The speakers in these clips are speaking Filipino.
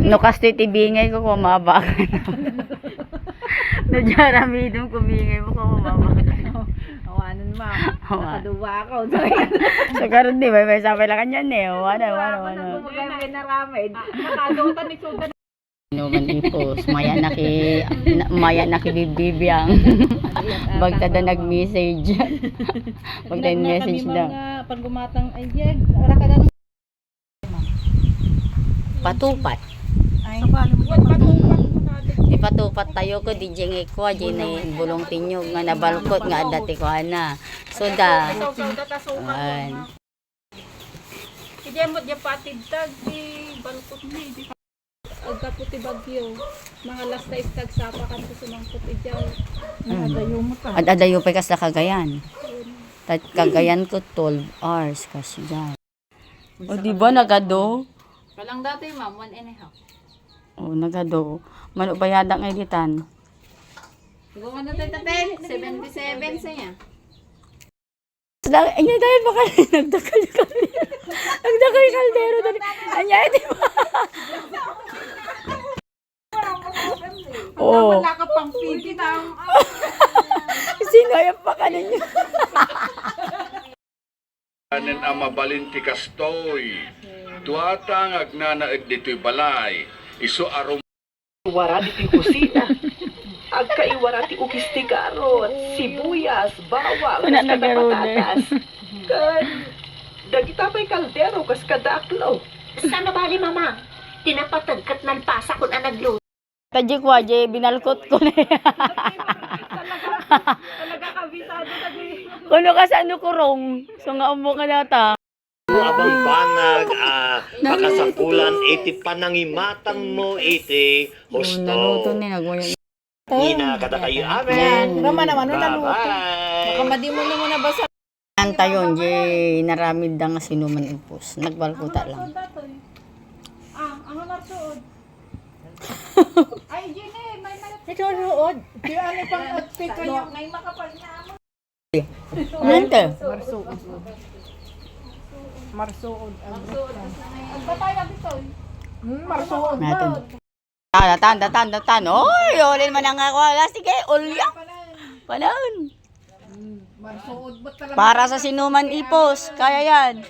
No kastoy tibingay ko kumabakan. No jaramidong kubingay mo kumabakan. Awanan ma. Nakaduwa ako. So karon di may sabay lang kanyan eh. Wala. Kumagay na ramid. Nakadutan ni Sudan. Inuman ipos, maya na kibibibiyang. Bagta da nag-message. Bagta message daw. Pag gumatang ay jeg, ora ka na Patupat. ay. Patupat. Ipatupat tayo ko di jeng ko jine bulong tinyog nga nabalkot nga dati ko ana. So da. An. Kaya mo di patid tag di balkot ni. Agka puti bagyo. Mga last na istag sapa kan ko sumangkot ijaw. Adayo mo ta. Adayo pa kas na Cagayan. Cagayan ko 12 hours kasi dyan. O di ba nagado? Kalang dati ma'am, 1.5. O nagado. Mano bayada ng editan. Siguro na tayo tatay, 77 sa niya. Anya dahil baka nagdakal kaldero. Nagdakal kaldero. Anya di ba? Oo. Wala ka pang pigi na. Sino yung pa ka ninyo? Anen ang mabalin ti kastoy. Tuatang agnanaeg dito'y balay. Iso arom Wara di kusina. Agkaiwara ti ukis ti karot, sibuyas, bawang, Wala kas na kada garone. patatas. Kan, dagita pa'y kaldero, kas kadaklo. Sana bali mama, tinapatagkat ng pasa kung anagluto. Tadji ko aje binalkot ko na. Talaga kabisado na di. Kuno ka sa ano kurong. So nga umo ka nata. Abang banag, makasapulan, iti panangimatang mo, iti Naluto husto. ni nagwaya. Ina, kada kayo, amen. Naman naman, naluto. Bye-bye. Baka madi mo na muna basa. Anta yun, je naramid da nga sinuman impos. Nagbalkuta lang. Ang narsuod. Ay, Jenny, may malat. Ito ruod. Kaya ano pang outfit kayo? Ngay makapal na mo. Nante. Marsuod. Ang batay dito. Marsuod. Natin. Datan. Oy, olin man nga ko. Sige, ulya. Palaan. Marsuod ba talaga? Para sa sinuman ipos. Kaya yan.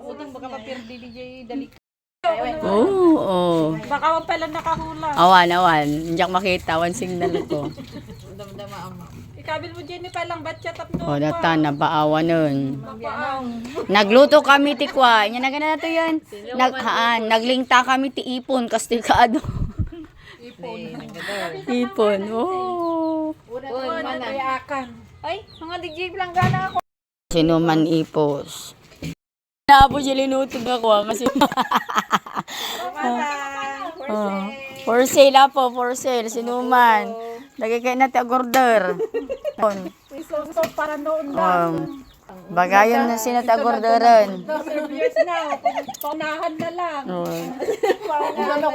Utang baka mapirdi DJ dali. Oo. Baka pala nakahula. Awan. Hindi ako makita. One signal ko. Damdama ama. Ikabil mo Jenny pa lang batya tapno. O, datan. Nabaawa nun. Papaang. Nagluto kami ti kwa. Nya na to yan. Naglingta kami ti ipon. Kastil kaado. Ipon. Oh. Uy, mana. Ay, mga DJ lang gana ako. Sinuman ipos. Nabo siya linutog ako kasi for sale po, for sale. Sinuman. Lagi kayo natin order. So para noon Bagayon na sinata orderan. years na. Paunahan na lang.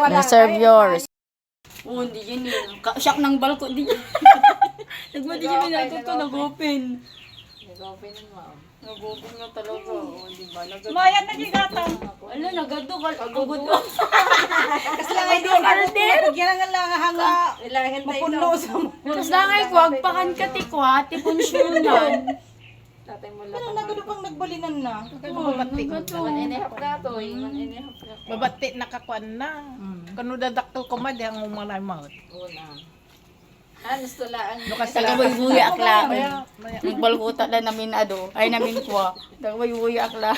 Na-serve yours. Oh, hindi yun eh. Shock ng balko. Di yun. Nagmadi yun natuto. Nag-open. Nag-open nga talaga. Oh, diba? Maya na gigatang. Ala, nagadukal. Agugod mo. Kasi lang ay di kalder. Yan nga lang hanga. Ilahin tayo. Mapuno sa mo. Tapos lang ay kuwag pakan ka ti kwa. Ti punsyonan. Ano nagado pang nagbalinan na? Babati. Babati nakakuan na. Kanu dadakkel ko mad ang umalay mouth. Tagaboy-buy akla. Nagbalkuta na namin ado. Ay namin kwa. Tagaboy-buy akla.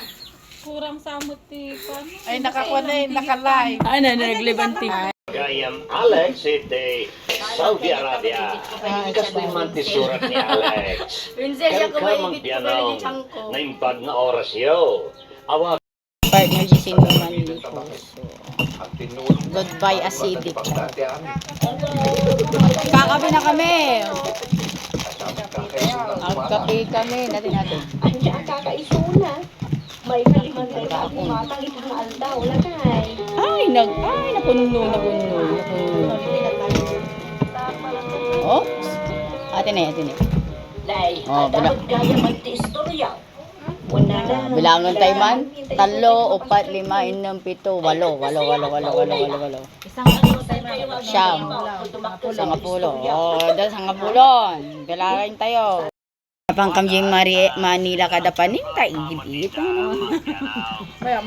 Kurang samot ti paano? Ay, nakakuha na yun, nakalive. Ay na naglibanting. Gayam Alex, iti Saudi Arabia. Ikas na yung surat ni Alex. Prinsesya ko Kan may ibit ko piano pala ni Changko. na impag na oras yo. Awa. Partner si Sinuman dito. Goodbye acidic. Kakape na kami. Magkape kami. Natin. Ang kakaisuna. May kalimang kayo matang ito na aldaw. Lagay. Ay, napuno. Oh, atin eh. Lay, Oh, dapat gaya magti-istorya. Una na. Bilangan tayo man. 3, 4, 5, 6, 7, 8. Siyam. Sangapulo. Dahil sangapulon. Bilangan tayo. Kapang kamjing Manila kada panin, tayo igit-igit. Maya,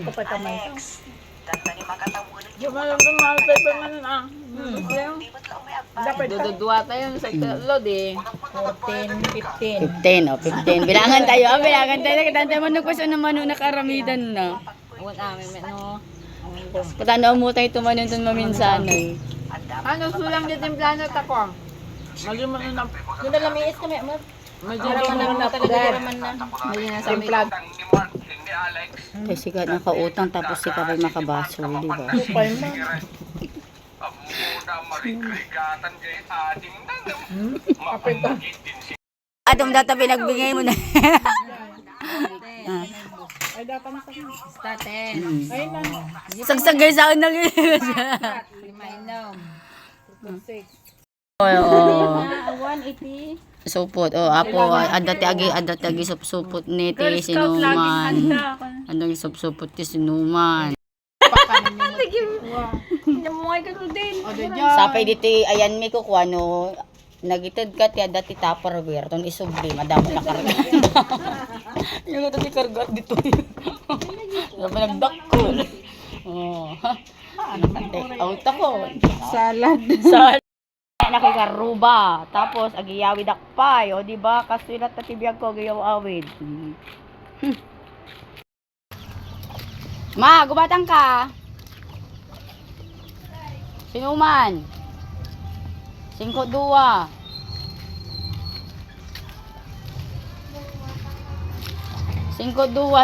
ko pa kamay. Yung mga mahal paper man na. Dapat dududwa tayo sa load eh. 14, 15. 15. Bilangan tayo. Bilangan tayo. Katanda mo na kusa naman nung nakaramidan na. Patanda mo tayo tumanon dun maminsanan. Ano sulang dito yung plano tako? Medyo man na. Yung nalamiis kami, amor. Medyo man na talaga naman na. Medyo na sa plan. Kaya sikat nakautang tapos sikat ay makabaso, di ba? Atong data pinagbigay mo na. Ay dapat na sa Staten. ay na. Sagsagay sa unang Mainom. Oo. 180. Supot. Oh, apo adati agi supsupot ni ti sinuman. Andang supsupot ti sinuman. Namungay ka din. Sapay diti ayan mi ko kuano nagitid ka ti adati Tupperware ton isubli madamo na karga. Yung ito ti karga dito. Sabi nagdakol. Oh. Ano kante? Out ako. Salad. Nakikaruba. Tapos agiyawid akpay, o di ba? Kasulat na tibiyag ko agiyaw-awid. Ma, gubatang ka. Sinuman. 5-2.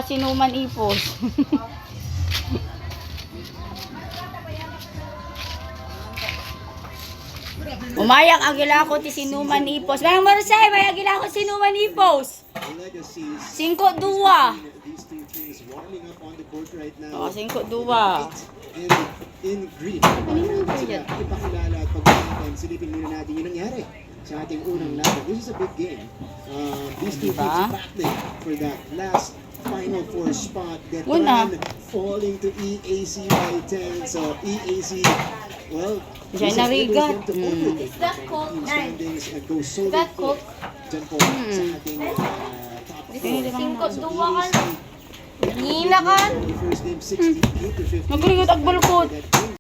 Sinuman ipos. Umayak agila ko ti sinuman ipos. Bang Marsay, may agila ko sinuman ipos. 5-2. Oh, 5-2. In green. Ipakilala at pagkakatan, silipin muna natin yung nangyari sa ating unang laban. This is a big game. These two teams battling for that last Final Four spot. Detran falling to EAC by 10. So EAC, well, Diyan narigat. is that cook? Standings and go solo. Is that cook? Diyan po sa ating top 4. 5-2 ka. Nila ka. First game 68 to 50. Nagringot agbalkot.